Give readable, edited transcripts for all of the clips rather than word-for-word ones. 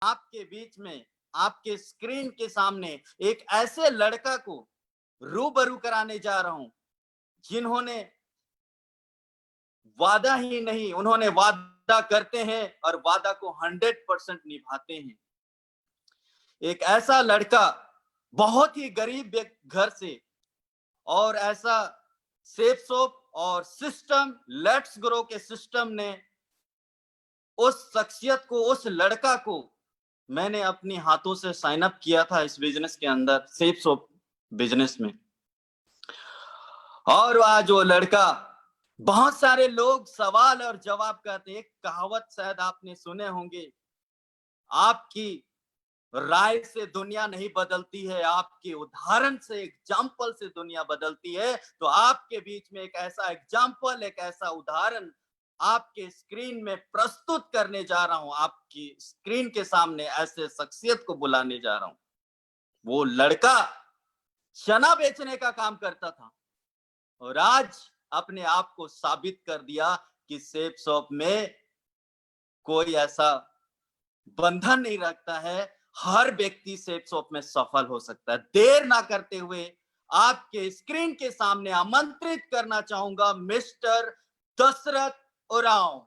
आपके बीच में, आपके स्क्रीन के सामने एक ऐसे लड़का को रूबरू कराने जा रहा हूं जिन्होंने वादा ही नहीं, उन्होंने वादा करते हैं और वादा को 100% निभाते हैं। एक ऐसा लड़का बहुत ही गरीब घर से, और ऐसा सेफ सोप और सिस्टम लेट्स ग्रो के सिस्टम ने उस शख्सियत को, उस लड़का को मैंने अपनी हाथों से साइन अप किया था इस बिजनेस के अंदर, सेफ सोप बिजनेस में। और आज वो लड़का, बहुत सारे लोग सवाल और जवाब करते, एक कहावत शायद आपने सुने होंगे, आपकी राय से दुनिया नहीं बदलती है, आपके उदाहरण से, एग्जाम्पल से दुनिया बदलती है। तो आपके बीच में एक ऐसा एग्जाम्पल, एक ऐसा उदाहरण आपके स्क्रीन में प्रस्तुत करने जा रहा हूं। आपकी स्क्रीन के सामने ऐसे शख्सियत को बुलाने जा रहा हूं। वो लड़का चना बेचने का काम करता था और आज अपने आप को साबित कर दिया कि सेफ शॉप में कोई ऐसा बंधन नहीं रखता है, हर व्यक्ति सेफ शॉप में सफल हो सकता है। देर ना करते हुए आपके स्क्रीन के सामने आमंत्रित करना चाहूंगा मिस्टर दशरथ उरांव।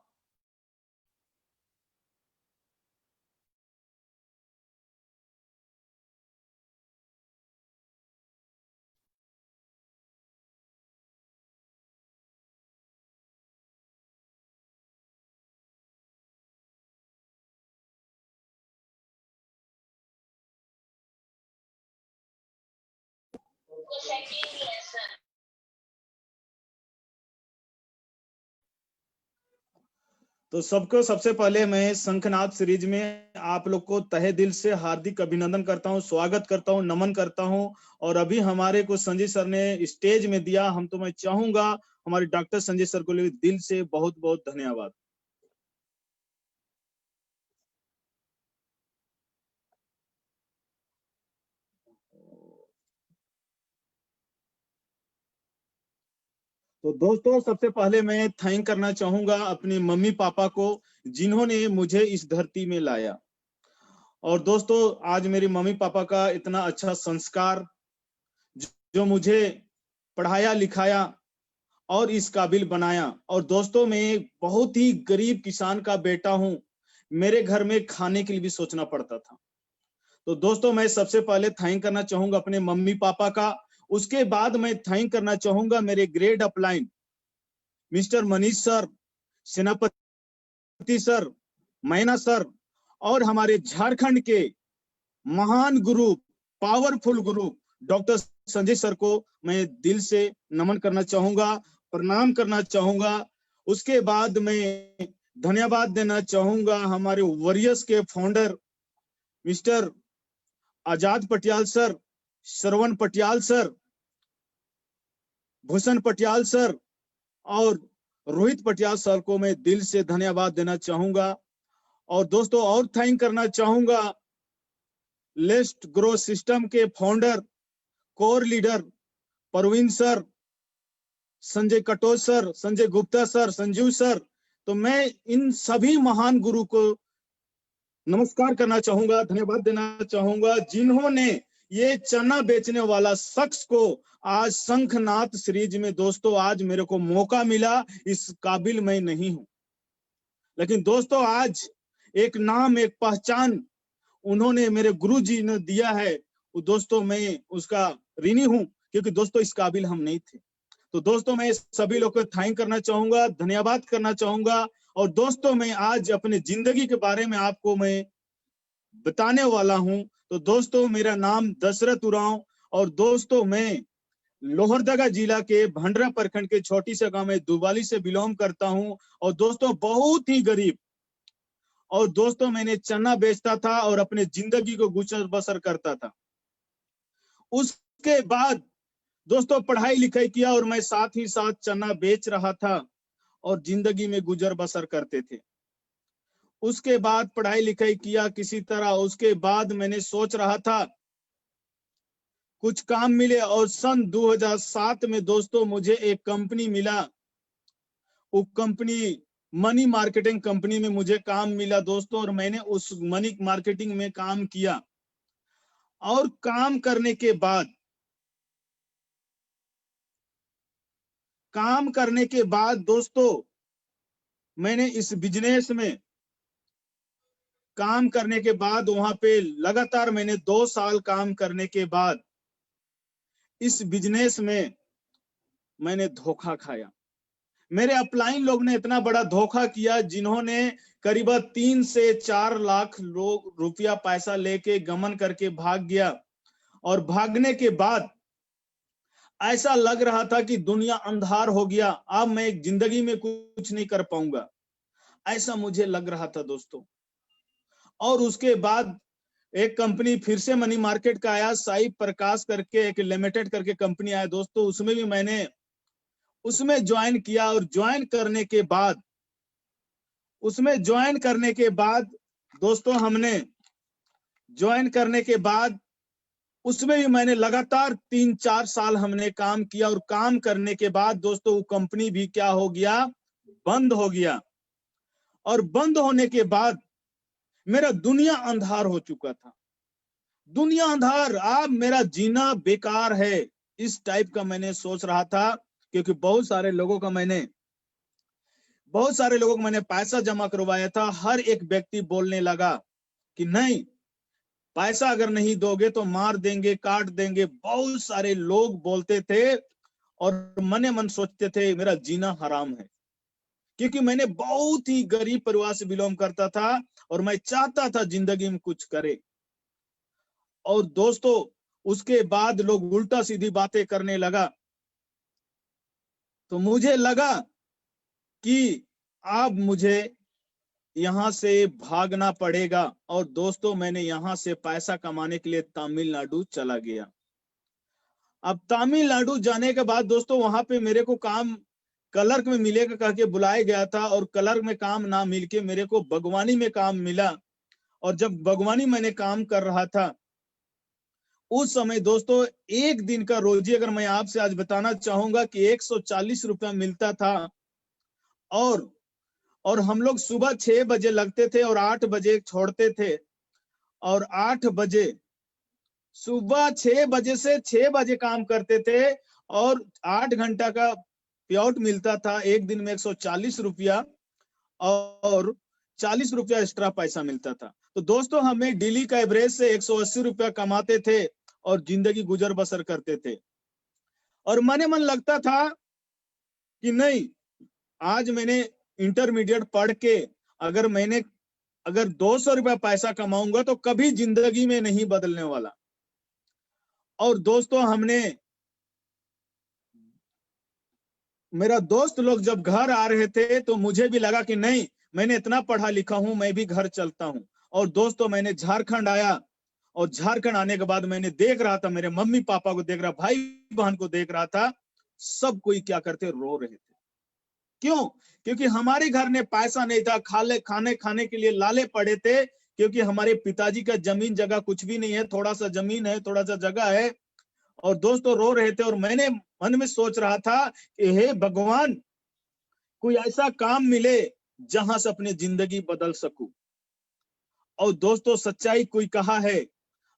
तो सबको सबसे पहले मैं शंखनाद सीरीज में आप लोग को तहे दिल से हार्दिक अभिनंदन करता हूं, स्वागत करता हूं, नमन करता हूं। और अभी हमारे को संजय सर ने स्टेज में दिया, हम तो मैं चाहूंगा हमारे डॉक्टर संजय सर को दिल से बहुत बहुत धन्यवाद। तो दोस्तों सबसे पहले मैं थैंक करना चाहूंगा अपने मम्मी पापा को जिन्होंने मुझे इस धरती में लाया। और दोस्तों आज मेरे मम्मी पापा का इतना अच्छा संस्कार जो मुझे पढ़ाया लिखाया और इस काबिल बनाया। और दोस्तों मैं बहुत ही गरीब किसान का बेटा हूं, मेरे घर में खाने के लिए भी सोचना पड़ता था। तो दोस्तों मैं सबसे पहले थैंक करना चाहूंगा अपने मम्मी पापा का। उसके बाद मैं थैंक करना चाहूंगा मेरे grade upline mister Manish sir, सेनापति सर, मैना सर और हमारे झारखंड के महान गुरु, पावरफुल गुरु डॉक्टर संजय सर को मैं दिल से नमन करना चाहूंगा, प्रणाम करना चाहूंगा। उसके बाद मैं धन्यवाद देना चाहूंगा हमारे वॉरियर्स के फाउंडर मिस्टर आजाद पटियाल सर, श्रवण पटियाल सर, भूषण पटियाल सर और रोहित पटियाल सर को मैं दिल से धन्यवाद देना चाहूंगा। और दोस्तों और थैंक करना चाहूंगा लेट्स ग्रो सिस्टम के founder, core leader Parveen sir, Sanjay Katoch sir, Sanjay Gupta sir, Sanjeev sir. तो मैं इन सभी महान गुरु को नमस्कार करना चाहूंगा, धन्यवाद देना चाहूंगा जिन्होंने ये चना बेचने वाला शख्स को आज शंखनाद सीरीज में दोस्तों आज मेरे को मौका मिला। इस काबिल मैं नहीं हूं, लेकिन दोस्तों आज एक नाम, एक पहचान उन्होंने मेरे गुरुजी ने दिया है। दोस्तों मैं उसका ऋणी हूं क्योंकि दोस्तों इस काबिल हम नहीं थे। तो दोस्तों मैं सभी लोग को थैंक करना चाहूंगा, धन्यवाद करना चाहूंगा। और दोस्तों मैं आज अपने जिंदगी के बारे में आपको मैं बताने वाला हूं। तो दोस्तों मेरा नाम दशरथ उरांव और दोस्तों मैं लोहरदगा जिला के भंडरा प्रखंड के छोटी से गांव में दुबाली से बिलोंग करता हूं। और दोस्तों बहुत ही गरीब, और दोस्तों मैंने चना बेचता था और अपने जिंदगी को गुजर बसर करता था। उसके बाद दोस्तों पढ़ाई लिखाई किया और मैं साथ ही साथ चना बेच रहा था और जिंदगी में गुजर बसर करते थे। उसके बाद पढ़ाई लिखाई किया किसी तरह, उसके बाद मैंने सोच रहा था कुछ काम मिले और सन 2007 में दोस्तों मुझे एक कंपनी मिला। वो कंपनी मनी मार्केटिंग कंपनी में मुझे काम मिला दोस्तों, और मैंने उस मनी मार्केटिंग में काम किया। और काम करने के बाद दोस्तों, मैंने इस बिजनेस में काम करने के बाद, वहां पे लगातार मैंने 2 साल काम करने के बाद इस बिजनेस में मैंने धोखा खाया। मेरे अपलाइन लोग ने इतना बड़ा धोखा किया, जिन्होंने करीबन 3 से 4 लाख लोग रुपया पैसा लेके गमन करके भाग गया। और भागने के बाद ऐसा लग रहा था कि दुनिया अंधार हो गया, अब मैं एक जिंदगी में कुछ नहीं कर पाऊंगा, ऐसा मुझे लग रहा था दोस्तों। और उसके बाद एक कंपनी फिर से मनी मार्केट का आया, साई प्रकाश करके एक लिमिटेड करके कंपनी आया दोस्तों, उसमें भी मैंने उसमें ज्वाइन किया। और ज्वाइन करने के बाद दोस्तों, हमने ज्वाइन करने के बाद उसमें भी मैंने लगातार 3-4 साल हमने काम किया। और काम करने के बाद दोस्तों, वो कंपनी भी क्या हो गया, बंद हो गया। और बंद होने के बाद मेरा दुनिया अंधार हो चुका था। दुनिया अंधार, अब मेरा जीना बेकार है, इस टाइप का मैंने सोच रहा था। क्योंकि बहुत सारे लोगों को मैंने पैसा जमा करवाया था। हर एक व्यक्ति बोलने लगा कि नहीं, पैसा अगर नहीं दोगे तो मार देंगे, काट देंगे। बहुत सारे लोग बोलते थे और मने मन सोचते थे मेरा जीना हराम है। क्योंकि मैंने बहुत ही गरीब परिवार से बिलोंग करता था और मैं चाहता था जिंदगी में कुछ करे। और दोस्तों, उसके बाद लोग उल्टा सीधी बातें करने लगा, तो मुझे लगा कि अब मुझे यहां से भागना पड़ेगा। और दोस्तों, मैंने यहां से पैसा कमाने के लिए तमिलनाडु चला गया। अब तमिलनाडु जाने के बाद दोस्तों, वहां पे मेरे को काम क्लर्क में मिलेगा कह के बुलाया गया था, और क्लर्क में काम ना मिलके मेरे को बागवानी में काम मिला। और जब बागवानी मैंने काम कर रहा था, उस समय दोस्तों, एक दिन का रोजी अगर मैं आपसे आज बताना चाहूंगा कि 140 रुपया मिलता था। और हम लोग सुबह 6 बजे लगते थे और 8 बजे छोड़ते थे। और 8 बजे, सुबह 6 बजे से 6 बजे काम करते थे, और 8 घंटा का पेआउट मिलता था। एक दिन में 140 रुपया और 40 रुपया एक्स्ट्रा पैसा मिलता था। तो दोस्तों, हमें डेली का एवरेज से 180 रुपया कमाते थे और जिंदगी गुजर बसर करते थे। और मने मन लगता था कि नहीं, आज मैंने इंटरमीडिएट पढ़ के अगर 200 रुपया पैसा कमाऊंगा तो कभी जिंदगी में नहीं बदलने वाला। और दोस्तों, मेरा दोस्त लोग जब घर आ रहे थे तो मुझे भी लगा कि नहीं, मैंने इतना पढ़ा लिखा हूं, मैं भी घर चलता हूं। और दोस्तों, मैंने झारखंड आया, और झारखंड आने के बाद मैंने देख रहा था, मेरे मम्मी पापा को देख रहा, भाई बहन को देख रहा था, सब कोई क्या करते, रो रहे थे। क्यों? क्योंकि हमारे घर में पैसा नहीं था, खाने के लिए लाले पड़े थे। क्योंकि हमारे पिताजी का जमीन जगह कुछ भी नहीं है, थोड़ा सा जमीन है, थोड़ा सा जगह है। और दोस्तों, रो रहे थे। और मैंने मन में सोच रहा था कि हे भगवान, कोई ऐसा काम मिले जहां से अपनी जिंदगी बदल सकूं। और दोस्तों, सच्चाई कोई कहा है,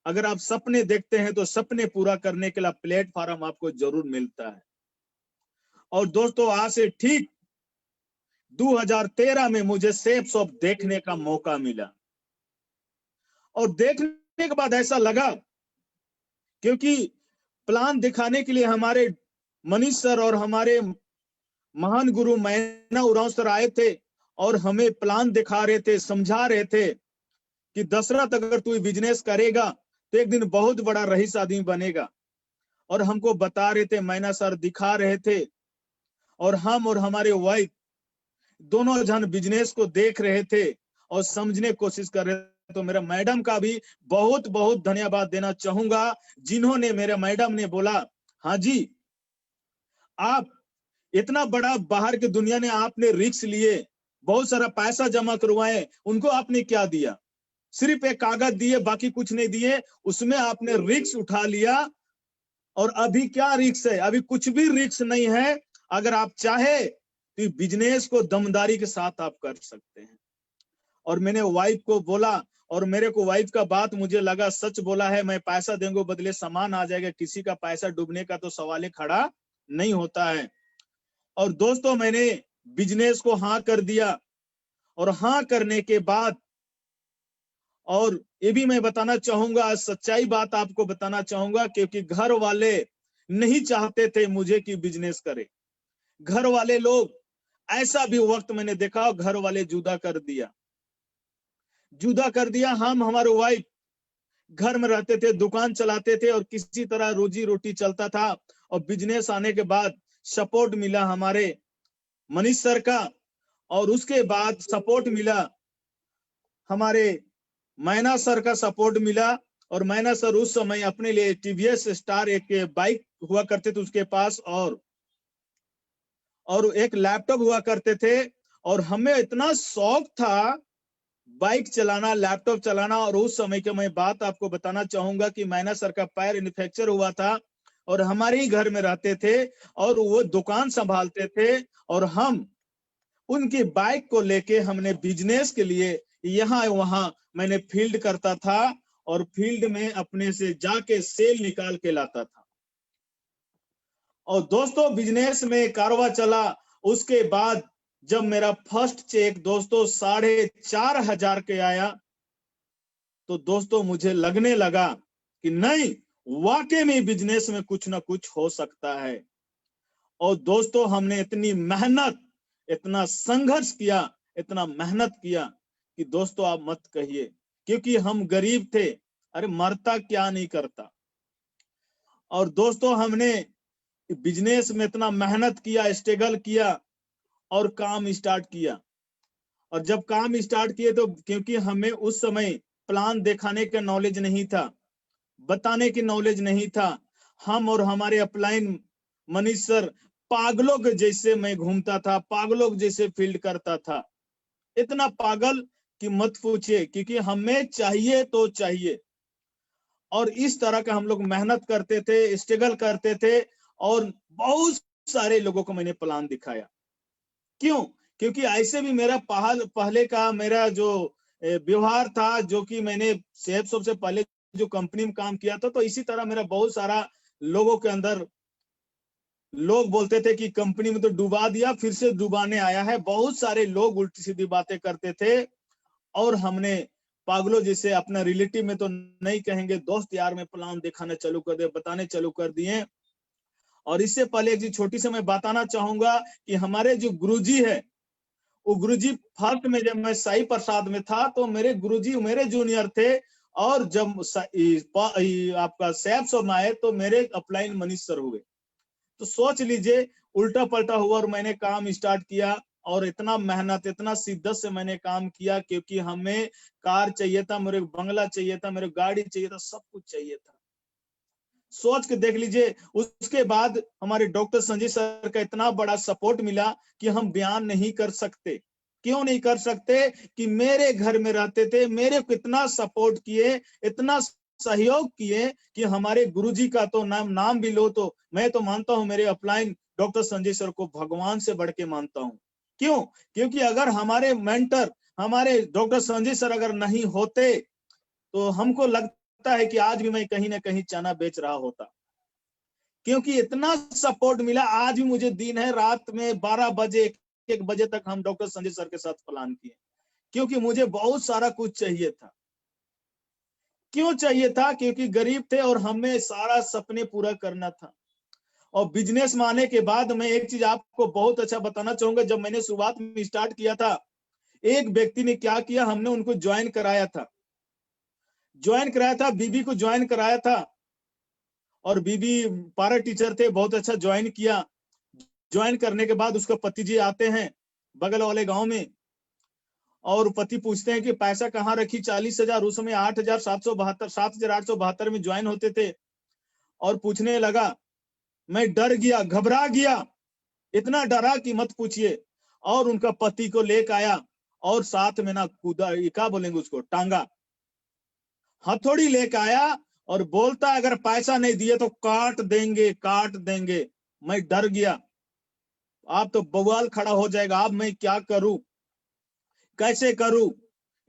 अगर आप सपने देखते हैं तो सपने पूरा करने के लिए प्लेटफॉर्म आपको जरूर मिलता है। और दोस्तों, आज से ठीक 2013 में मुझे सेफ शॉप देखने का मौका मिला। और देखने के बाद ऐसा लगा, क्योंकि प्लान दिखाने के लिए हमारे मनीष सर और हमारे महान गुरु मैना उरांव सर आए थे, और हमें प्लान दिखा रहे थे, समझा रहे थे कि दशरथ, अगर तू बिजनेस करेगा तो एक दिन बहुत बड़ा रईस आदमी बनेगा। और हमको बता रहे थे, मैना सर दिखा रहे थे, और हम और हमारे वाइफ दोनों जन बिजनेस को देख रहे थे और समझने की कोशिश कर रहे थे। तो मेरा मैडम का भी बहुत बहुत धन्यवाद देना चाहूंगा, जिन्होंने, मेरे मैडम ने बोला, हाँ जी, आप इतना बड़ा बाहर की दुनिया ने आपने रिस्क लिए, बहुत सारा पैसा जमा करवाए, उनको आपने क्या दिया? सिर्फ एक कागज दिए, बाकी कुछ नहीं दिए। उसमें आपने रिस्क उठा लिया। और अभी क्या रिस्क है? अभी कुछ भी रिस्क नहीं है। अगर आप चाहे तो बिजनेस को दमदारी के साथ आप कर सकते हैं। और मैंने वाइफ को बोला, और मेरे को वाइफ का बात मुझे लगा सच बोला है, मैं पैसा देंगे बदले सामान आ जाएगा, किसी का पैसा डूबने का तो सवाल ही खड़ा नहीं होता है। और दोस्तों मैंने बिजनेस को हाँ कर दिया, और हाँ करने के बाद, और ये भी मैं बताना चाहूंगा, सच्चाई बात आपको बताना चाहूंगा, क्योंकि घर वाले नहीं चाहते थे मुझे कि बिजनेस करे। घर वाले लोग, ऐसा भी वक्त मैंने देखा घर वाले जुदा कर दिया। हम हमारे वाइफ घर में रहते थे, दुकान चलाते थे और किसी तरह रोजी रोटी चलता था। और बिजनेस आने के बाद सपोर्ट मिला हमारे मनीष सर का, और उसके बाद सपोर्ट मिला हमारे मैना सर का सपोर्ट मिला। और मैना सर उस समय अपने लिए टीवीएस स्टार एक बाइक हुआ करते थे उसके पास, और एक लैपटॉप हुआ करते थे। और हमें इतना शौक था बाइक चलाना, लैपटॉप चलाना। और उस समय की मैं बात आपको बताना चाहूंगा कि मैना सर का पैर इन्फेक्चर हुआ था, और हमारे ही घर में रहते थे, और वो दुकान संभालते थे। और हम उनकी बाइक को लेके हमने बिजनेस के लिए यहाँ वहां मैंने फील्ड करता था, और फील्ड में अपने से जाके सेल निकाल के लाता था। और दोस्तों बिजनेस में कारवा चला। उसके बाद जब मेरा फर्स्ट चेक दोस्तों 4,500 के आया, तो दोस्तों मुझे लगने लगा कि नहीं, वाकई में बिजनेस में कुछ ना कुछ हो सकता है। और दोस्तों हमने इतनी मेहनत, इतना संघर्ष किया, इतना मेहनत किया कि दोस्तों आप मत कहिए, क्योंकि हम गरीब थे। अरे मरता क्या नहीं करता। और दोस्तों हमने बिजनेस में इतना मेहनत किया, स्ट्रगल किया, और काम स्टार्ट किया। और जब काम स्टार्ट किए तो क्योंकि हमें उस समय प्लान दिखाने का नॉलेज नहीं था, बताने की नॉलेज नहीं था, हम और हमारे अपलाइन मनीष सर पागलों के जैसे मैं घूमता था, पागलों के जैसे फील्ड करता था। इतना पागल कि मत पूछिए, क्योंकि हमें चाहिए तो चाहिए। और इस तरह का हम लोग मेहनत करते थे, स्ट्रगल करते थे, और बहुत सारे लोगों को मैंने प्लान दिखाया। क्यों? क्योंकि ऐसे भी मेरा पहले का मेरा जो व्यवहार था, जो कि मैंने सेफ सबसे पहले जो कंपनी में काम किया था, तो इसी तरह मेरा बहुत सारा लोगों के अंदर, लोग बोलते थे कि कंपनी में तो डुबा दिया, फिर से डुबाने आया है। बहुत सारे लोग उल्टी सीधी बातें करते थे, और हमने पागलों जैसे, अपना रिलेटिव में तो नहीं कहेंगे, दोस्त यार में प्लान दिखाना चालू कर दिए, बताने चालू कर दिए। और इससे पहले एक चीज छोटी सी मैं बताना चाहूंगा कि हमारे जो गुरुजी है, वो गुरुजी फर्स्ट में जब मैं साई प्रसाद में था, तो मेरे गुरुजी मेरे जूनियर थे। और जब आपका सैफ सर में आए तो मेरे अपलाइन मनीष सर हुए। तो सोच लीजिए उल्टा पलटा हुआ, और मैंने काम स्टार्ट किया। और इतना मेहनत, इतना शिद्दत से मैंने काम किया, क्योंकि हमें कार चाहिए था, मेरे बंगला चाहिए था, मेरे गाड़ी चाहिए था, सब कुछ चाहिए था। सोच के देख लीजिए। उसके बाद हमारे डॉक्टर संजय सर का इतना बड़ा सपोर्ट मिला कि हम बयान नहीं कर सकते। क्यों नहीं कर सकते? कि मेरे घर में रहते थे, मेरे को इतना सपोर्ट किए, इतना सहयोग किए, कि हमारे गुरुजी का तो नाम भी लो तो मैं तो मानता हूं मेरे अपलाइन डॉक्टर संजय सर को भगवान से बढ़ के मानता हूं। क्यों? क्योंकि अगर हमारे मेंटर, हमारे डॉक्टर संजय सर अगर नहीं होते, तो हमको लगता है कि आज भी मैं कहीं ना कहीं चना बेच रहा होता। क्योंकि इतना सपोर्ट मिला। आज भी मुझे दिन है, रात में 12 बजे 1 बजे तक हम डॉक्टर संजय सर के साथ प्लान किए, क्योंकि मुझे बहुत सारा कुछ चाहिए था। क्यों चाहिए था? क्योंकि गरीब थे और हमें सारा सपने पूरा करना था। और बिजनेस में आने के बाद मैं एक चीज आपको बहुत अच्छा बताना चाहूंगा। जब मैंने शुरुआत में स्टार्ट किया था, एक व्यक्ति ने क्या किया, हमने उनको ज्वाइन कराया था, बीबी को ज्वाइन कराया था। और बीबी पारा टीचर थे, बहुत अच्छा ज्वाइन किया। ज्वाइन करने के बाद उसका पति जी आते हैं बगल वाले गांव में, और पति पूछते हैं कि पैसा कहाँ रखी? 40,000। उस समय 7,872 में ज्वाइन होते थे। और पूछने लगा, मैं डर गया, घबरा गया, इतना डरा कि मत पूछिए। और उनका पति को लेकर आया, और साथ में ना कूदा, क्या बोलेंगे उसको, टांगा, हथौड़ी लेकर आया, और बोलता अगर पैसा नहीं दिए तो काट देंगे, काट देंगे। मैं डर गया। आप तो बवाल खड़ा हो जाएगा, अब मैं क्या करूं, कैसे करूं।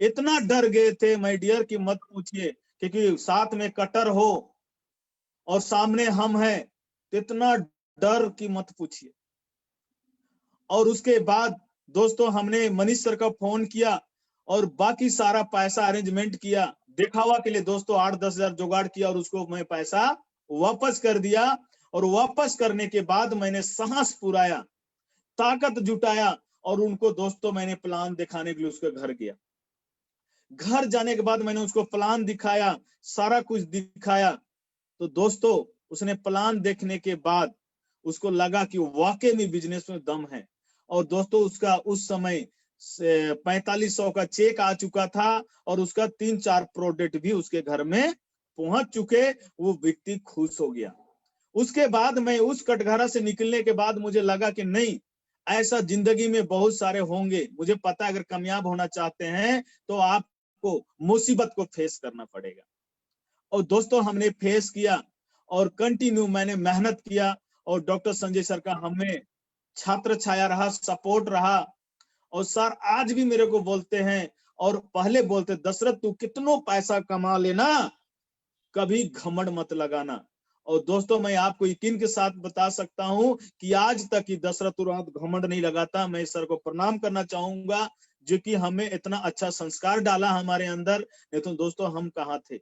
इतना डर गए थे माय डियर कि मत पूछिए, क्योंकि साथ में कटर हो और सामने हम हैं, तो इतना डर कि मत पूछिए। और उसके बाद दोस्तों हमने मनीष सर का फोन किया और बाकी सारा पैसा अरेंजमेंट किया, दिखावा के लिए दोस्तों 8-10 हजार जुगाड़ किया और उसको मैं पैसा वापस कर दिया। और वापस करने के बाद मैंने साहस पुराया, ताकत जुटाया और उनको दोस्तों मैंने प्लान दिखाने के लिए उसके घर गया। घर जाने के बाद मैंने उसको प्लान दिखाया, सारा कुछ दिखाया। तो दोस्तों उसने प्लान देखने के बाद उसको लगा कि वाकई में बिजनेस में दम है। और दोस्तों उसका उस समय 4500 का चेक आ चुका था और उसका 3-4 प्रोडक्ट भी उसके घर में पहुंच चुके। वो व्यक्ति खुश हो गया। उसके बाद मैं उस कटघरा से निकलने के बाद मुझे लगा कि नहीं, ऐसा जिंदगी में बहुत सारे होंगे। मुझे पता है अगर कामयाब होना चाहते हैं तो आपको मुसीबत को फेस करना पड़ेगा। और दोस्तों हमने फेस किया और कंटिन्यू मैंने मेहनत किया। और डॉक्टर संजय सर का हमें छात्र छाया रहा, सपोर्ट रहा। और सर आज भी मेरे को बोलते हैं और पहले बोलते, दशरथ तू कितनो पैसा कमा लेना, कभी घमंड मत लगाना। और दोस्तों मैं आपको यकीन के साथ बता सकता हूं कि आज तक ही दशरथ रात घमंड नहीं लगाता। मैं सर को प्रणाम करना चाहूंगा जो कि हमें इतना अच्छा संस्कार डाला हमारे अंदर, नहीं तो दोस्तों हम कहाँ थे।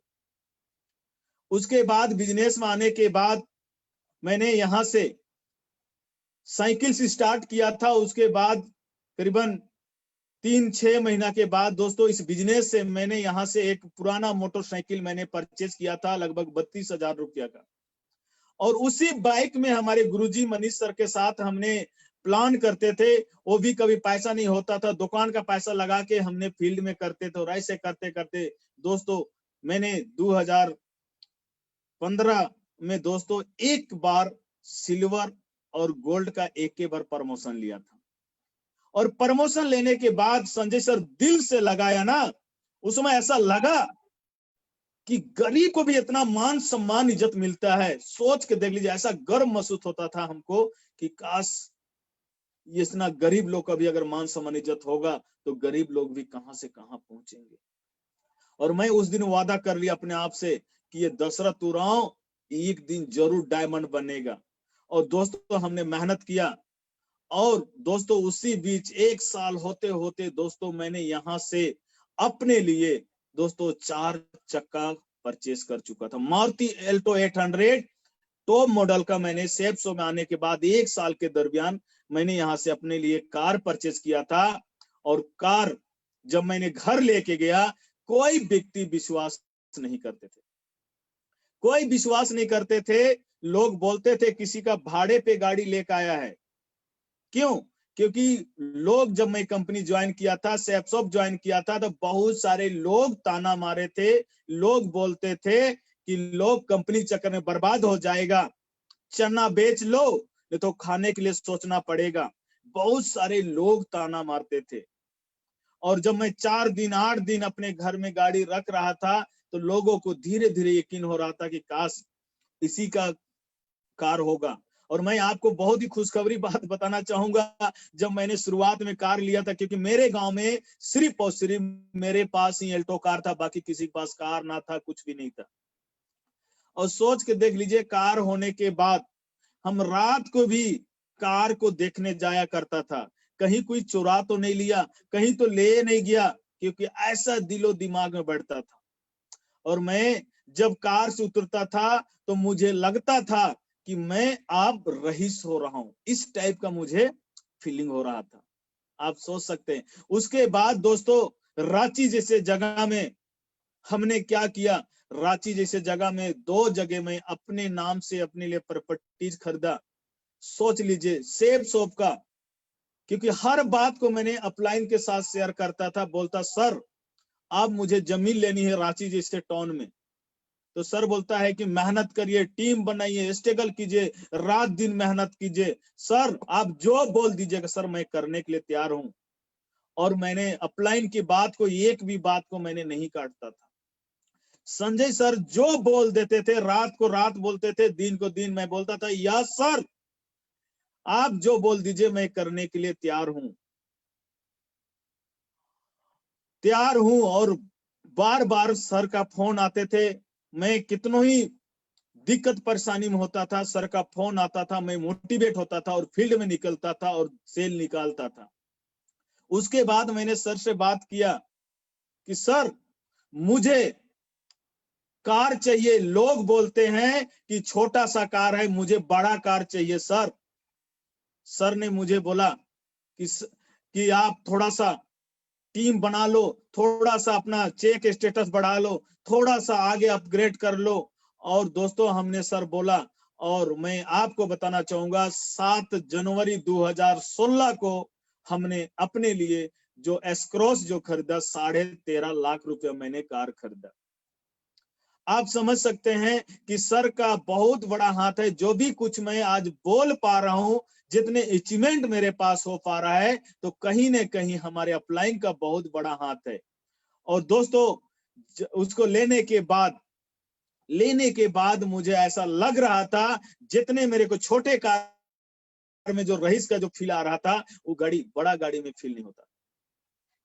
उसके बाद बिजनेस में आने के बाद मैंने यहां से साइकिल से स्टार्ट किया था। उसके बाद करीबन 3-6 महीना के बाद दोस्तों इस बिजनेस से मैंने यहाँ से एक पुराना मोटरसाइकिल मैंने परचेज किया था लगभग 32,000 रुपया का। और उसी बाइक में हमारे गुरुजी मनीष सर के साथ हमने प्लान करते थे। वो भी कभी पैसा नहीं होता था, दुकान का पैसा लगा के हमने फील्ड में करते थे। और ऐसे करते करते दोस्तों मैंने 2015 में दोस्तों एक बार सिल्वर और गोल्ड का एक बार प्रमोशन लिया था। और प्रमोशन लेने के बाद संजय सर दिल से लगाया ना, उसमें ऐसा लगा कि गरीब को भी इतना मान सम्मान इज्जत मिलता है। सोच के देख लीजिए, ऐसा गर्व महसूस होता था हमको कि काश इतना गरीब लोग का भी अगर मान सम्मान इज्जत होगा तो गरीब लोग भी कहां से कहां पहुंचेंगे। और मैं उस दिन वादा कर लिया अपने आप से कि ये दशरथ उरांव एक दिन जरूर डायमंड बनेगा। और दोस्तों हमने मेहनत किया। और दोस्तों उसी बीच 1 साल होते होते दोस्तों मैंने यहां से अपने लिए दोस्तों 4 चक्का परचेस कर चुका था। मारुति एल्टो 800 टॉप मॉडल का मैंने सेफ शो में आने के बाद 1 साल के दरमियान मैंने यहां से अपने लिए कार परचेस किया था। और कार जब मैंने घर लेके गया, कोई व्यक्ति विश्वास नहीं करते थे, कोई विश्वास नहीं करते थे। लोग बोलते थे किसी का भाड़े पे गाड़ी लेकर आया है। क्यों? क्योंकि लोग जब मैं कंपनी ज्वाइन किया था, सेफसॉप ज्वाइन किया था, तो बहुत सारे लोग ताना मारे थे। लोग बोलते थे कि लोग कंपनी चक्कर में बर्बाद हो जाएगा, चना बेच लो नहीं तो खाने के लिए सोचना पड़ेगा। बहुत सारे लोग ताना मारते थे। और जब मैं 4 दिन 8 दिन अपने घर में गाड़ी रख रहा था तो लोगों को धीरे धीरे यकीन हो रहा था कि काश इसी का कार होगा। और मैं आपको बहुत ही खुशखबरी बात बताना चाहूंगा, जब मैंने शुरुआत में कार लिया था, क्योंकि मेरे गांव में सिर्फ और सिर्फ मेरे पास ही एल्टो कार था, बाकी किसी के पास कार ना था, कुछ भी नहीं था। और सोच के देख लीजिए, कार होने के बाद हम रात को भी कार को देखने जाया करता था। कहीं कोई चुरा तो नहीं लिया, कहीं तो ले नहीं गया, क्योंकि ऐसा दिलो दिमाग में बैठता था। और मैं जब कार से उतरता था तो मुझे लगता था कि मैं अब रईस हो रहा हूं, इस टाइप का मुझे फीलिंग हो रहा था। आप सोच सकते हैं। उसके बाद दोस्तों रांची जैसे जगह में हमने क्या किया, रांची जैसे जगह में 2 जगह में अपने नाम से अपने लिए प्रॉपर्टीज खरीदा। सोच लीजिए, सेफ शॉप का, क्योंकि हर बात को मैंने अपलाइन के साथ शेयर करता था। बोलता सर अब मुझे जमीन लेनी है रांची जैसे टाउन में। तो सर बोलता है कि मेहनत करिए, टीम बनाइए, स्ट्रगल कीजिए, रात दिन मेहनत कीजिए, सर आप जो बोल दीजिएगा सर मैं करने के लिए तैयार हूं। और मैंने अपलाइन की बात को, एक भी बात को मैंने नहीं काटता था। संजय सर जो बोल देते थे, रात को रात बोलते थे, दिन को दिन मैं बोलता था यस सर। आप जो बोल दीजिए मैं करने के लिए तैयार हूं। और बार बार सर का फोन आते थे, मैं कितनों ही दिक्कत परेशानी में होता था, सर का फोन आता था, मैं मोटिवेट होता था और फील्ड में निकलता था और सेल निकालता था। उसके बाद मैंने सर से बात किया कि सर मुझे कार चाहिए, लोग बोलते हैं कि छोटा सा कार है, मुझे बड़ा कार चाहिए सर। सर ने मुझे बोला कि आप थोड़ा सा टीम बना लो, थोड़ा सा अपना चेक स्टेटस बढ़ा लो, थोड़ा सा आगे अपग्रेड कर लो। और दोस्तों हमने सर बोला, और मैं आपको बताना चाहूंगा 7 जनवरी 2016 को हमने अपने लिए जो एस्क्रॉस जो खरीदा, 13.5 लाख रुपए मैंने कार खरीदा। आप समझ सकते हैं कि सर का बहुत बड़ा हाथ है। जो भी कुछ मैं आज बोल पा रहा हूं, जितने अचीवमेंट मेरे पास हो पा रहा है, तो कहीं न कहीं हमारे अपलाइन का बहुत बड़ा हाथ है। और दोस्तों उसको लेने के बाद मुझे ऐसा लग रहा था, जितने मेरे को छोटे कार में जो रईस का जो फील आ रहा था, वो बड़ा गाड़ी में फील नहीं होता।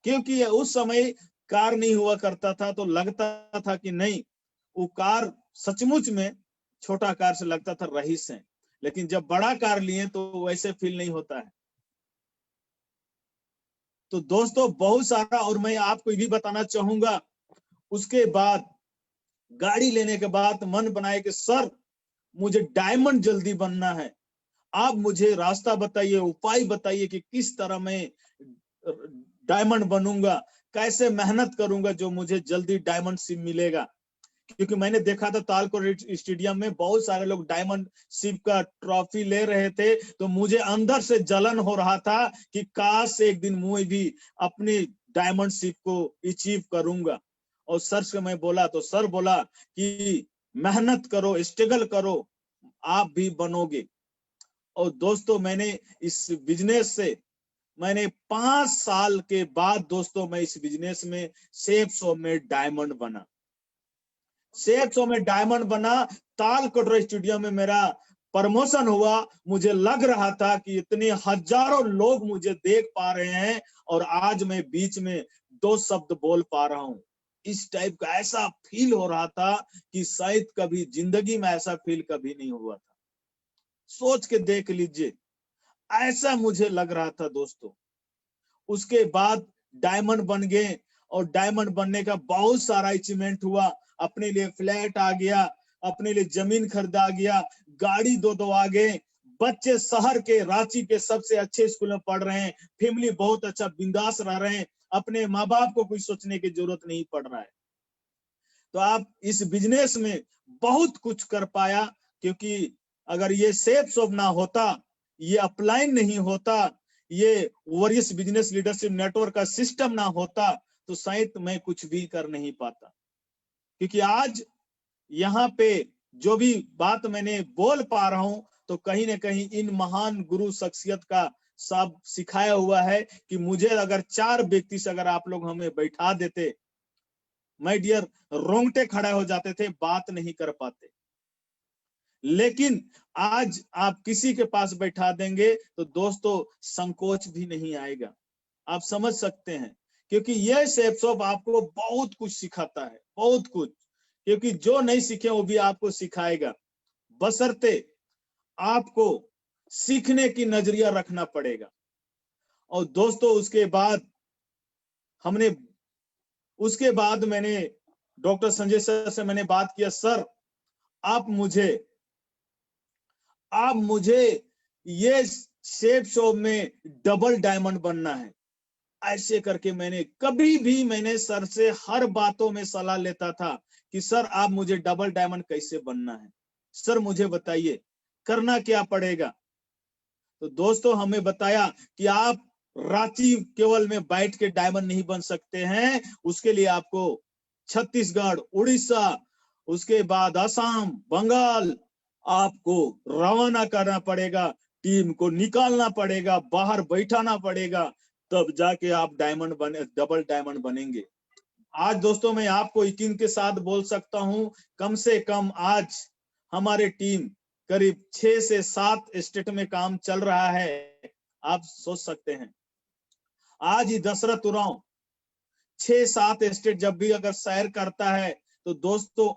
क्योंकि उस समय कार नहीं हुआ करता था, तो लगता था कि नहीं, वो कार सचमुच में छोटा कार से लगता था रईस है। लेकिन जब बड़ा कार लिए तो वैसे फील नहीं होता है। तो दोस्तों बहुत सारा, और मैं आपको ये भी बताना चाहूंगा, उसके बाद गाड़ी लेने के बाद मन बनाए कि सर मुझे डायमंड जल्दी बनना है। आप मुझे रास्ता बताइए, उपाय बताइए कि किस तरह मैं डायमंड बनूंगा, कैसे मेहनत करूंगा जो मुझे जल्दी डायमंड शिप मिलेगा। क्योंकि मैंने देखा था तालकोट स्टेडियम में बहुत सारे लोग डायमंड शिप का ट्रॉफी ले रहे थे, तो मुझे अंदर से जलन हो रहा था कि काश एक दिन मैं भी अपनी डायमंड शिप को अचीव करूंगा। और सर से मैं बोला तो सर बोला कि मेहनत करो, स्ट्रगल करो, आप भी बनोगे। और दोस्तों मैंने इस बिजनेस से 5 साल के बाद दोस्तों मैं इस बिजनेस में सेफ शो में डायमंड बना। सेफ शो में डायमंड बना। तालकोट स्टेडियम में मेरा प्रमोशन हुआ। मुझे लग रहा था कि इतने हजारों लोग मुझे देख पा रहे हैं, और आज मैं बीच में 2 शब्द बोल पा रहा हूं। इस टाइप का ऐसा फील हो रहा था कि शायद कभी जिंदगी में ऐसा फील कभी नहीं हुआ था। सोच के देख लीजिए, ऐसा मुझे लग रहा था दोस्तों। उसके बाद डायमंड बन गए, और डायमंड बनने का बहुत सारा अचीवमेंट हुआ। अपने लिए फ्लैट आ गया, अपने लिए जमीन खरीदा गया, गाड़ी 2 आ गए, बच्चे शहर के रांची के सबसे अच्छे स्कूल में पढ़ रहे हैं, फैमिली बहुत अच्छा बिंदास रह रहे हैं, अपने माँ बाप को कोई सोचने की जरूरत नहीं पड़ रहा है। तो आप इस बिजनेस में बहुत कुछ कर पाया, क्योंकि अगर ये सेफ शॉप ना होता, ये अपलाइन नहीं होता, ये वॉरियस बिजनेस लीडरशिप नेटवर्क का सिस्टम ना होता, तो शायद मैं कुछ भी कर नहीं पाता। क्योंकि आज यहाँ पे जो भी बात मैंने बोल पा रहा हूं, तो कहीं ना कहीं इन महान गुरु शख्सियत का सब सिखाया हुआ है कि मुझे अगर 4 व्यक्ति से अगर आप लोग हमें बैठा देते, माय डियर, रोंगटे खड़े हो जाते थे, बात नहीं कर पाते। लेकिन आज आप किसी के पास बैठा देंगे तो दोस्तों संकोच भी नहीं आएगा। आप समझ सकते हैं, क्योंकि यह सेफ शॉप आपको बहुत कुछ सिखाता है, बहुत कुछ। क्योंकि जो नहीं सीखे वो भी आपको सिखाएगा, बशर्ते आपको सीखने की नजरिया रखना पड़ेगा। और दोस्तों उसके बाद मैंने डॉक्टर संजय सर से मैंने बात किया, सर आप मुझे ये सेफ शॉप में डबल डायमंड बनना है। ऐसे करके मैंने सर से हर बातों में सलाह लेता था कि सर आप मुझे डबल डायमंड कैसे बनना है, सर मुझे बताइए करना क्या पड़ेगा। तो दोस्तों हमें बताया कि आप रांची केवल में बैठ के डायमंड नहीं बन सकते हैं, उसके लिए आपको छत्तीसगढ़, उड़ीसा, उसके बाद असम, बंगाल आपको रवाना करना पड़ेगा, टीम को निकालना पड़ेगा, बाहर बैठाना पड़ेगा, तब जाके आप डबल डायमंड बनेंगे। आज दोस्तों मैं आपको यकीन के साथ बोल सकता हूं, कम से कम आज हमारे टीम करीब 6 से 7 स्टेट में काम चल रहा है। आप सोच सकते हैं आज ही दशरथ उरांव 6-7 स्टेट जब भी अगर सैर करता है तो दोस्तों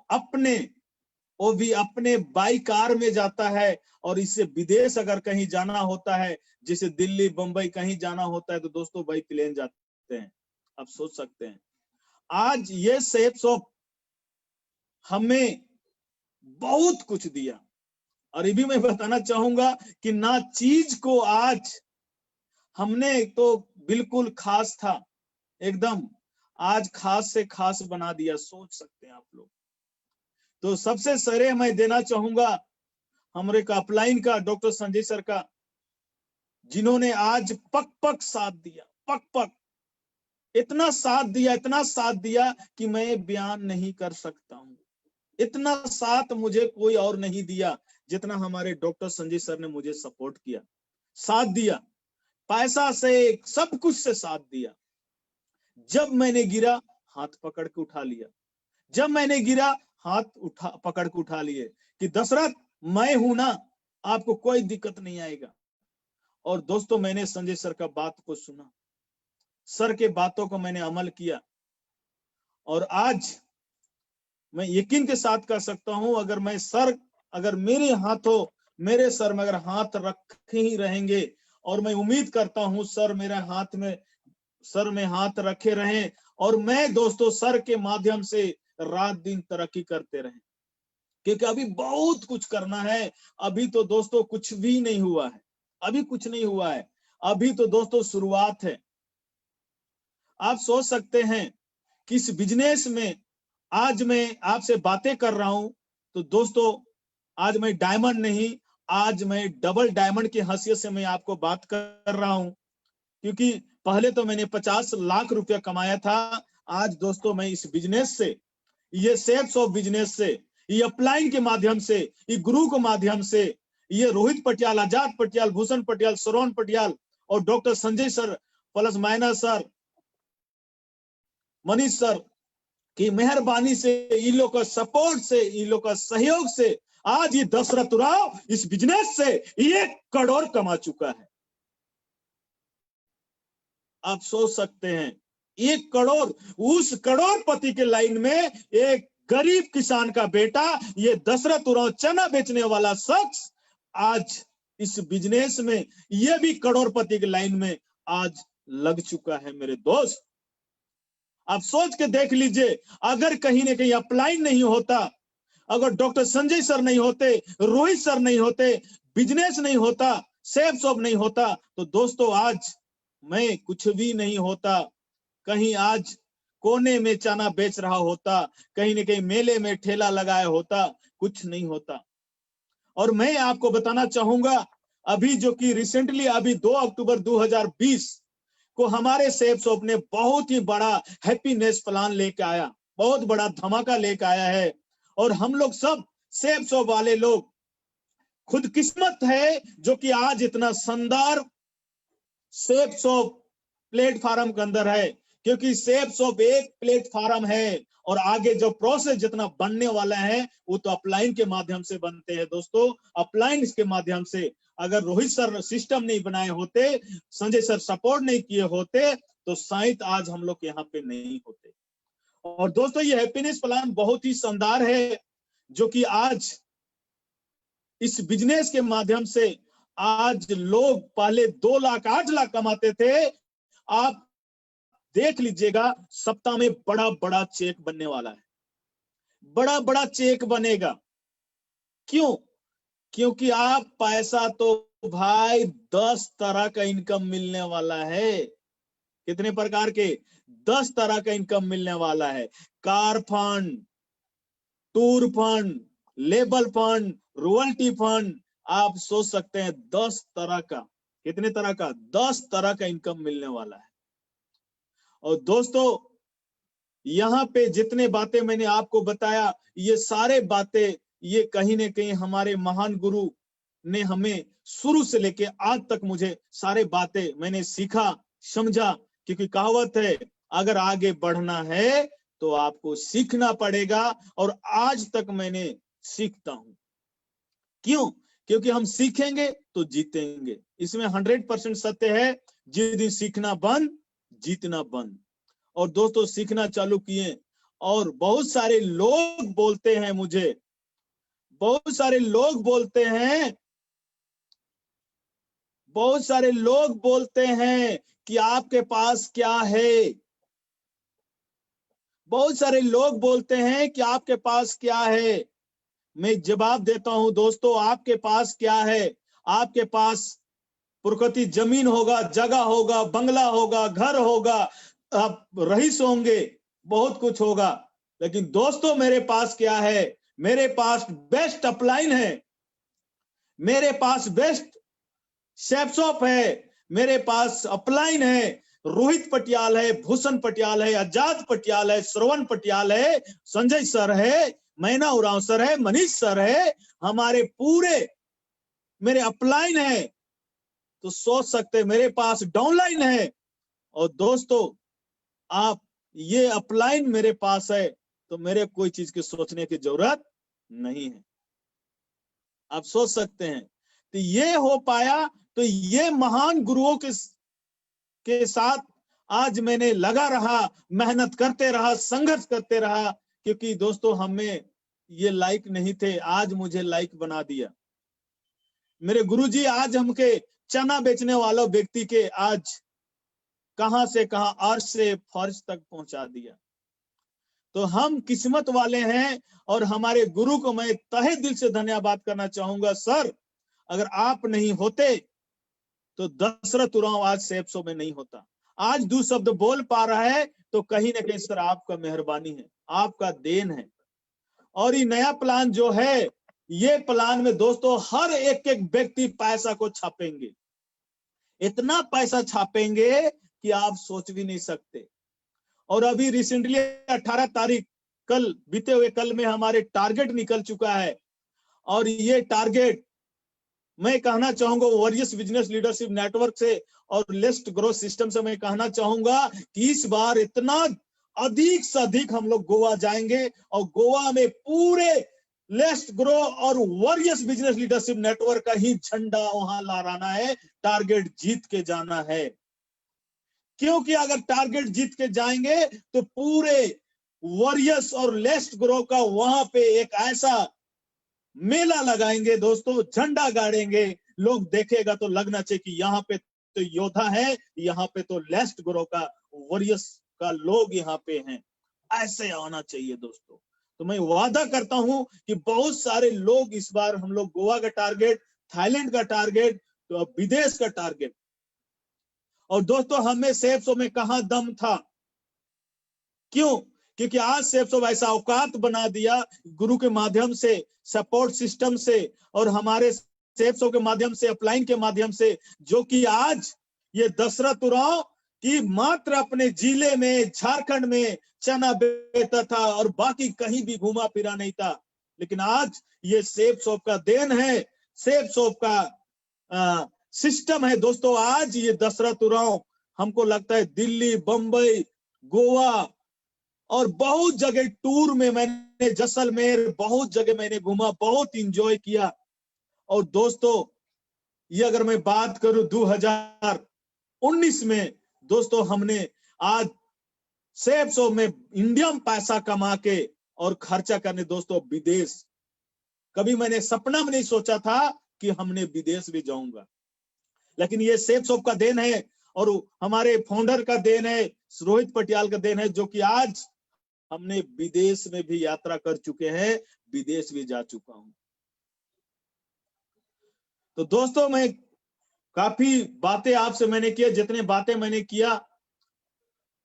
वो भी अपने बाई कार में जाता है, और इससे विदेश अगर कहीं जाना होता है, जैसे दिल्ली बंबई कहीं जाना होता है, तो दोस्तों बाई प्लेन जाते हैं। आप सोच सकते हैं आज ये सेफ शॉप हमें बहुत कुछ दिया। और ये भी मैं बताना चाहूंगा कि ना चीज को आज हमने तो बिल्कुल खास था, एकदम आज खास से खास बना दिया। सोच सकते हैं आप लोग। तो सबसे श्रेय मैं देना चाहूंगा हमारे का अपलाइन का डॉक्टर संजय सर का, जिन्होंने आज पक पक साथ दिया, पक पक इतना साथ दिया कि मैं बयान नहीं कर सकता हूं। इतना साथ मुझे कोई और नहीं दिया जितना हमारे डॉक्टर संजय सर ने मुझे सपोर्ट किया, साथ दिया, पैसा से, सब कुछ से साथ दिया। जब मैंने गिरा हाथ पकड़ के उठा लिया, जब मैंने गिरा हाथ पकड़ के उठा लिए कि दशरथ मैं हूं ना, आपको कोई दिक्कत नहीं आएगा। और दोस्तों मैंने संजय सर का बात को सुना, सर के बातों को मैंने अमल किया, और आज मैं यकीन के साथ कह सकता हूं अगर मेरे सर में अगर हाथ रखे ही रहेंगे, और मैं उम्मीद करता हूं सर में हाथ रखे रहें, और मैं दोस्तों सर के माध्यम से रात दिन तरक्की करते रहें, क्योंकि अभी बहुत कुछ करना है। अभी तो दोस्तों कुछ भी नहीं हुआ है, अभी तो दोस्तों शुरुआत है। आप सोच सकते हैं कि इस बिजनेस में आज मैं आपसे बातें कर रहा हूं, तो दोस्तों आज मैं डायमंड नहीं, आज मैं डबल डायमंड की हैसियत से मैं आपको बात कर रहा हूं, क्योंकि पहले तो मैंने 50 लाख रुपया कमाया था। आज दोस्तों मैं इस बिजनेस से, ये सेफ शॉप बिजनेस से, ये अपलाइन के माध्यम से, ये गुरु के माध्यम से, ये रोहित पटियाल, आजाद पटियाल, भूषण पटियाल, श्रवण पटियाल और doctor Sanjay sir plus minus sir, Manish sir की मेहरबानी से, इन लोग का सपोर्ट से, इन लोग का सहयोग से आज ये दशरथ उरांव इस बिजनेस से 1 करोड़ कमा चुका है। आप सोच सकते हैं 1 करोड़, उस करोड़पति के लाइन में एक गरीब किसान का बेटा, ये दशरथ उरांव चना बेचने वाला शख्स आज इस बिजनेस में, ये भी करोड़पति के लाइन में आज लग चुका है। मेरे दोस्त आप सोच के देख लीजिए, अगर कहीं ना कहीं अपलाइन नहीं होता, अगर डॉक्टर संजय सर नहीं होते, रोहित सर नहीं होते, बिजनेस नहीं होता, सेफ शॉप नहीं होता, तो दोस्तों आज मैं कुछ भी नहीं होता। कहीं आज कोने में चना बेच रहा होता, कहीं ना कहीं मेले में ठेला लगाया होता, कुछ नहीं होता। और मैं आपको बताना चाहूंगा, अभी जो कि रिसेंटली अभी 2 अक्टूबर 2020 को हमारे सेफ शॉप ने बहुत ही बड़ा हैप्पीनेस प्लान लेके आया, बहुत बड़ा धमाका लेके आया है। और हम लोग सब सेफ शॉप वाले लोग खुद किस्मत है जो कि आज इतना शानदार सेफ शॉप प्लेटफॉर्म के अंदर है, क्योंकि सेफ शॉप एक प्लेटफॉर्म है, और आगे जो प्रोसेस जितना बनने वाला है वो तो अपलाइन के माध्यम से बनते हैं। दोस्तों अपलाइन के माध्यम से, अगर रोहित सर सिस्टम नहीं बनाए होते, संजय सर सपोर्ट नहीं किए होते, तो शायद आज हम लोग यहाँ पे नहीं होते। और दोस्तों ये हैप्पीनेस प्लान बहुत ही शानदार है, जो कि आज इस बिजनेस के माध्यम से आज लोग पहले 2 लाख 8 लाख कमाते थे, आप देख लीजिएगा सप्ताह में बड़ा बड़ा चेक बनने वाला है, बड़ा बड़ा चेक बनेगा। क्यों? क्योंकि आप पैसा तो भाई 10 तरह का इनकम मिलने वाला है। कितने प्रकार के? 10 तरह का इनकम मिलने वाला है। Car fund, tour fund, label fund, royalty fund, आप सोच सकते हैं 10 तरह का। कितने तरह का? 10 तरह का इनकम मिलने वाला है। और दोस्तों यहाँ पे जितने बातें मैंने आपको बताया, ये सारे बातें ये कहीं ना कहीं हमारे महान गुरु ने हमें शुरू से लेके आज तक मुझे सारे बातें मैंने सीखा, समझा, क्योंकि कहावत है अगर आगे बढ़ना है तो आपको सीखना पड़ेगा, और आज तक मैंने सीखता हूं। क्यों? क्योंकि हम सीखेंगे तो जीतेंगे। इसमें 100% सत्य है। जिस दिन सीखना बंद, जीतना बंद। और दोस्तों सीखना चालू किए, और बहुत सारे लोग बोलते हैं मुझे, बहुत सारे लोग बोलते हैं, बहुत सारे लोग बोलते हैं कि आपके पास क्या है। बहुत सारे लोग बोलते हैं कि आपके पास क्या है। मैं जवाब देता हूं दोस्तों, आपके पास क्या है? आपके पास प्रकृति जमीन होगा, जगह होगा, बंगला होगा, घर होगा, आप रईस होंगे, बहुत कुछ होगा, लेकिन दोस्तों मेरे पास क्या है? मेरे पास बेस्ट अपलाइन है, मेरे पास बेस्ट शेफ शॉप है, मेरे पास अपलाइन है। रोहित पटियाल है, भूषण पटियाल है, आजाद पटियाल है, श्रवण पटियाल है, संजय सर है, मैना उरांव सर है, मनीष सर है, हमारे पूरे मेरे अपलाइन है। तो सोच सकते हैं मेरे पास डाउनलाइन है। और दोस्तों आप ये अपलाइन मेरे पास है तो मेरे कोई चीज की सोचने की जरूरत नहीं है। आप सोच सकते हैं। तो ये हो पाया, तो ये महान गुरुओं के साथ आज मैंने लगा रहा, मेहनत करते रहा, संघर्ष करते रहा, क्योंकि दोस्तों हमें ये लाइक नहीं थे, आज मुझे लाइक बना दिया। मेरे गुरुजी आज हमके चना बेचने वालों व्यक्ति के आज कहां से कहां, अर्श से फर्श तक पहुंचा दिया। तो हम किस्मत वाले हैं, और हमारे गुरु को मैं तहे दिल से धन्यवाद करना चाहूंगा। सर अगर आप नहीं होते तो दशरथ उरांव आज सेफ शो में नहीं होता। आज 2 शब्द बोल पा रहा है तो कहीं ना कहीं सर आपका मेहरबानी है, आपका देन है। और ये नया प्लान जो है, ये प्लान में दोस्तों हर एक एक व्यक्ति पैसा को छापेंगे, इतना पैसा छापेंगे कि आप सोच भी नहीं सकते। और अभी रिसेंटली 18 तारीख, कल बीते हुए कल में हमारे टारगेट निकल चुका है। और ये टारगेट मैं कहना चाहूंगा वॉरियर्स बिजनेस लीडरशिप नेटवर्क से और लेस्ट ग्रोथ सिस्टम से मैं कहना चाहूंगा कि इस बार इतना अधिक से अधिक हम लोग गोवा जाएंगे, और गोवा में पूरे लेस्ट ग्रो और वॉरियर्स बिजनेस लीडरशिप नेटवर्क का ही झंडा वहां लहराना है। टारगेट जीत के जाना है, क्योंकि अगर टारगेट जीत के जाएंगे तो पूरे वॉरियर्स और लेस्ट ग्रो का वहां पे एक ऐसा मेला लगाएंगे दोस्तों, झंडा गाड़ेंगे, लोग देखेगा तो लगना चाहिए कि यहाँ पे तो योद्धा है, यहाँ पे तो लेस्ट ग्रो का वॉरियर्स का लोग यहाँ पे हैं। ऐसे आना चाहिए दोस्तों। तो मैं वादा करता हूं कि बहुत सारे लोग इस बार, हम लोग गोवा का टारगेट, थाईलैंड का टारगेट, तो विदेश का टारगेट। और दोस्तों हमें सेफ शो में कहां दम था, क्यों? क्योंकि आज सेफ शो ऐसा औकात बना दिया गुरु के माध्यम से, सपोर्ट सिस्टम से, और हमारे सेफ शो के माध्यम से, अपलाइन के माध्यम से, जो कि आज ये दशरथ उरांव की मात्र अपने जिले में, झारखंड में चना बेचता था और बाकी कहीं भी घूमा फिरा नहीं था। लेकिन आज ये सेफ शो का देन है, सेफ शो का सिस्टम है दोस्तों। आज ये दशरथ उरांव, हमको लगता है दिल्ली, बंबई, गोवा और बहुत जगह टूर में, मैंने जैसलमेर, बहुत जगह मैंने घूमा, बहुत इंजॉय किया। और दोस्तों ये अगर मैं बात करूं 2019 में, दोस्तों हमने आज सेफ शो में इंडियन पैसा कमा के और खर्चा करने दोस्तों विदेश, कभी मैंने सपना में नहीं सोचा था कि हमने विदेश भी जाऊंगा। लेकिन ये सेफ शो का देन है, और हमारे फाउंडर का देन है, रोहित पटियाल का देन है, जो कि आज हमने विदेश में भी यात्रा कर चुके हैं, विदेश भी जा चुका हूं। तो दोस्तों मैं काफी बातें आपसे मैंने किया, जितने बातें मैंने किया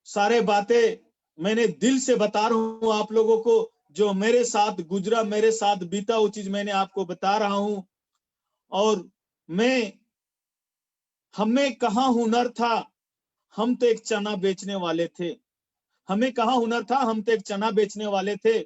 सारे बातें मैंने दिल से बता रहा हूं आप लोगों को। जो मेरे साथ गुजरा, मेरे साथ बीता, वो चीज मैंने आपको बता रहा हूं। और हमें कहां हुनर था, हम तो एक चना बेचने वाले थे। हमें कहां हुनर था, हम तो एक चना बेचने वाले थे।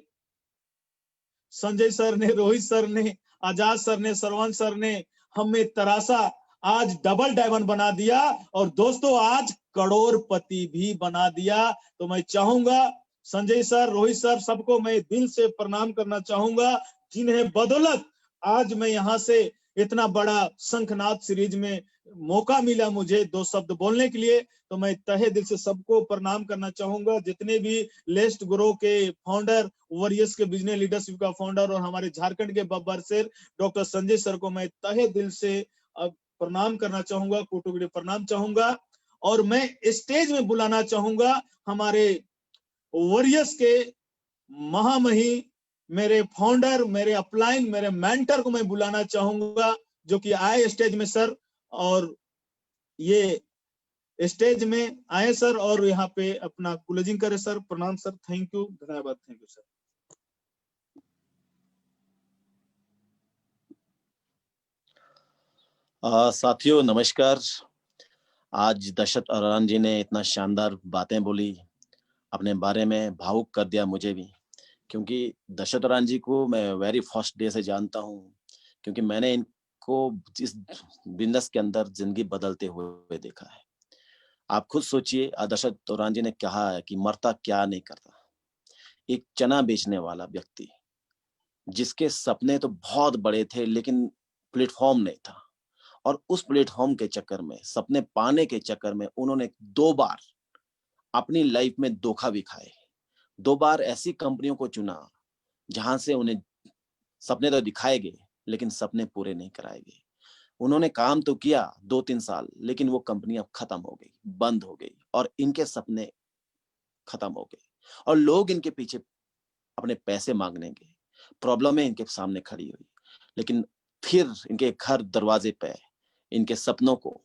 संजय सर ने, रोहित सर ने, आजाद सर ने, श्रवण सर ने हमें तरासा, आज डबल डायमंड बना दिया, और दोस्तों आज करोड़पति भी बना दिया। तो मैं चाहूंगा संजय सर, रोहित सर, सबको मैं दिल से प्रणाम करना चाहूंगा, जिन्हें बदौलत आज मैं यहाँ से इतना बड़ा शंखनाद सीरीज में मौका मिला मुझे 2 शब्द बोलने के लिए, तो मैं तहे दिल से सबको प्रणाम करना चाहूंगा। जितने भी लेस्ट ग्रो के फाउंडर, वॉरियर्स के बिजनेस लीडरशिप का फाउंडर और हमारे झारखंड के बब्बर शेर डॉक्टर संजय सर को मैं तहे दिल से प्रणाम करना चाहूंगा, कोटोगुड़ी प्रणाम चाहूंगा। और मैं स्टेज में बुलाना चाहूंगा हमारे वॉरियर्स के महामहिम, मेरे फाउंडर, मेरे अपलाइन, मेरे मेंटर को मैं बुलाना चाहूंगा, जो कि आए स्टेज में सर, और ये स्टेज में आए सर और यहाँ पे अपना क्लोजिंग करे सर। प्रणाम सर, थैंक यू, धन्यवाद, थैंक यू सर। साथियों नमस्कार। आज दशरथ अरान जी ने इतना शानदार बातें बोली, अपने बारे में भावुक कर दिया मुझे भी, क्योंकि दशरथ अरान जी को मैं वेरी फर्स्ट डे से जानता हूँ, क्योंकि मैंने इनको इस बिजनेस के अंदर जिंदगी बदलते हुए देखा है। आप खुद सोचिए, दशरथ अरान जी ने कहा है कि मरता क्या नहीं करता। एक चना बेचने वाला व्यक्ति जिसके सपने तो बहुत बड़े थे लेकिन प्लेटफॉर्म नहीं था, और उस प्लेटफॉर्म के चक्कर में, सपने पाने के चक्कर में उन्होंने 2 बार अपनी लाइफ में धोखा भी खाए। 2 बार ऐसी कंपनियों को चुना जहां से उन्हें सपने तो दिखाए गए लेकिन सपने पूरे नहीं कराए गए। उन्होंने काम तो किया 2-3 साल, लेकिन वो कंपनी अब खत्म हो गई, बंद हो गई, और इनके सपने खत्म हो गए, और लोग इनके पीछे अपने पैसे मांगने गए। प्रॉब्लमें इनके सामने खड़ी हुई, लेकिन फिर इनके घर दरवाजे पे इनके सपनों को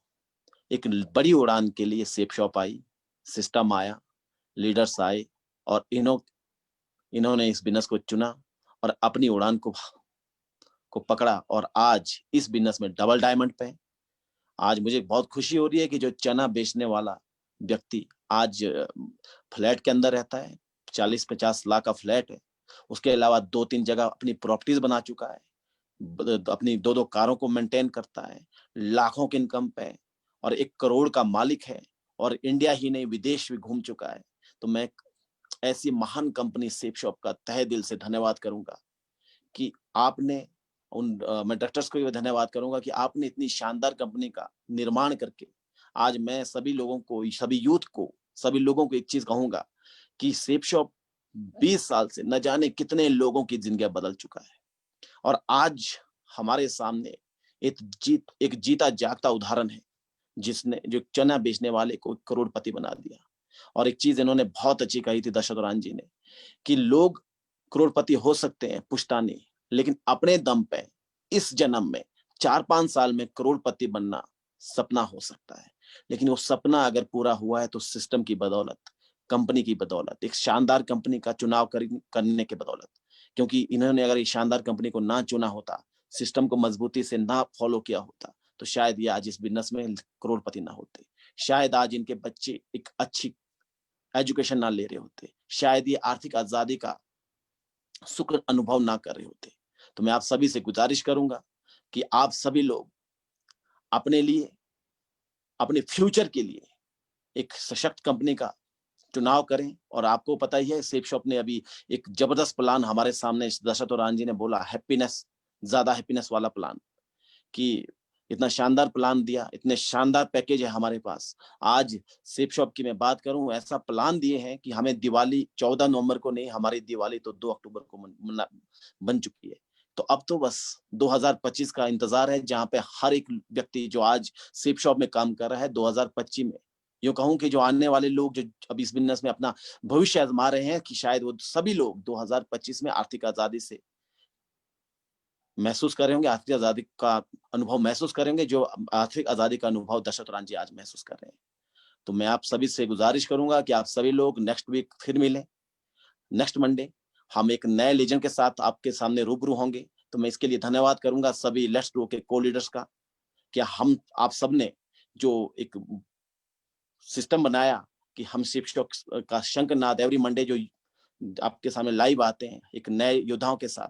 एक बड़ी उड़ान के लिए सेफ शॉप आई, सिस्टम आया, लीडर्स आए, और इन्होंने इस बिजनेस को चुना और अपनी उड़ान को पकड़ा, और आज इस बिजनेस में डबल डायमंड पे। आज मुझे बहुत खुशी हो रही है कि जो चना बेचने वाला व्यक्ति आज फ्लैट के अंदर रहता है, 40-50 लाख का फ्लैट है, उसके अलावा 2-3 जगह अपनी प्रॉपर्टीज बना चुका है, अपनी 2-2 कारों को मेंटेन करता है, लाखों की इनकम पे, और 1 करोड़ का मालिक है, और इंडिया ही नहीं विदेश भी घूम चुका है। तो मैं ऐसी महान कंपनी सेफ शॉप का तहे दिल से धन्यवाद करूंगा कि आपने मैं डॉक्टर्स को भी धन्यवाद करूंगा कि आपने इतनी शानदार कंपनी का निर्माण करके, आज मैं सभी लोगों को, सभी यूथ को, सभी लोगों को एक चीज कहूंगा कि सेफ शॉप 20 साल से न जाने कितने लोगों की जिंदगी बदल चुका है, और आज हमारे सामने एक जीता जागता उदाहरण है, जिसने जो चना बेचने वाले को करोड़पति बना दिया। और एक चीज इन्होंने बहुत अच्छी कही थी दशरथ अरान जी ने, कि लोग करोड़पति हो सकते हैं पुश्तानी, लेकिन अपने दम पे इस जन्म में 4-5 साल में करोड़पति बनना सपना हो सकता है, लेकिन वो सपना अगर पूरा हुआ है तो सिस्टम की बदौलत, कंपनी की बदौलत, एक शानदार कंपनी का चुनाव करने के बदौलत। क्योंकि इन्होंने अगर इस शानदार कंपनी को ना चुना होता, सिस्टम को मजबूती से ना फॉलो किया होता, तो शायद ये आज इस बिजनेस में करोड़पति ना होते, शायद आज इनके बच्चे एक अच्छी एजुकेशन ना ले रहे होते, शायद ये आर्थिक आजादी का सुख अनुभव ना कर रहे होते। तो मैं आप सभी से गुजारिश करूंगा कि आप सभी लोग अपने लिए, अपने फ्यूचर के लिए एक सशक्त कंपनी का चुनाव करें। और आपको पता ही है, सेफ शॉप ने अभी एक जबरदस्त प्लान हमारे सामने, दशरथ अरान जी ने बोला, हैप्पीनेस, ज्यादा हैप्पीनेस वाला प्लान, कि इतना शानदार प्लान दिया, इतने शानदार पैकेज है हमारे पास। आज सेफ शॉप की मैं बात करूं, ऐसा प्लान दिए हैं कि हमें दिवाली 14 नवंबर को नहीं, हमारी दिवाली तो 2 अक्टूबर को बन चुकी है। तो अब तो बस 2025 का इंतजार है, जहां पे हर एक व्यक्ति जो आज सेफ शॉप में काम कर रहा है, 2025 में, यूं कहूं कि जो आने वाले लोग जो अब इस बिजनेस में अपना भविष्य आजमा रहे हैं, कि शायद वो सभी लोग 2025 में आर्थिक आजादी से महसूस कर रहे होंगे, आर्थिक आजादी का अनुभव महसूस करेंगे, जो आर्थिक आजादी का अनुभव दशरथ अरान जी आज महसूस कर रहे हैं। तो मैं आप सभी से गुजारिश करूंगा कि आप सभी लोग नेक्स्ट वीक फिर मिलें, नेक्स्ट मंडे हम एक नए लेजेंड के साथ आपके सामने रूबरू होंगे। तो मैं इसके लिए धन्यवाद करूंगा सभी लेट्स ग्रो के को लीडर्स का, कि आप सबने जो एक सिस्टम बनाया कि हम सेफ शॉप का शंखनाद एवरी मंडे जो आपके सामने लाइव आते हैं एक नए योद्धाओं के साथ,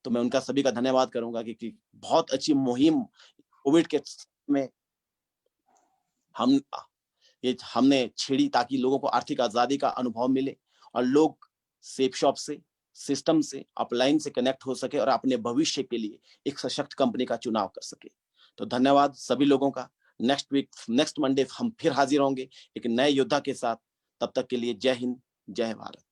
तो मैं उनका सभी का धन्यवाद करूंगा कि बहुत अच्छी मुहिम कोविड के में हमने छेड़ी, ताकि लोगों को आर्थिक आजादी का अनुभव मिले और लोग सेफ शॉप से सिस्टम से, अपलाइन से कनेक्ट हो सके और अपने भविष्य के लिए एक सशक्त कंपनी का चुनाव कर सके। तो धन्यवाद सभी लोगों का। नेक्स्ट मंडे हम फिर हाजिर होंगे एक नए योद्धा के साथ। तब तक के लिए जय हिंद, जय भारत।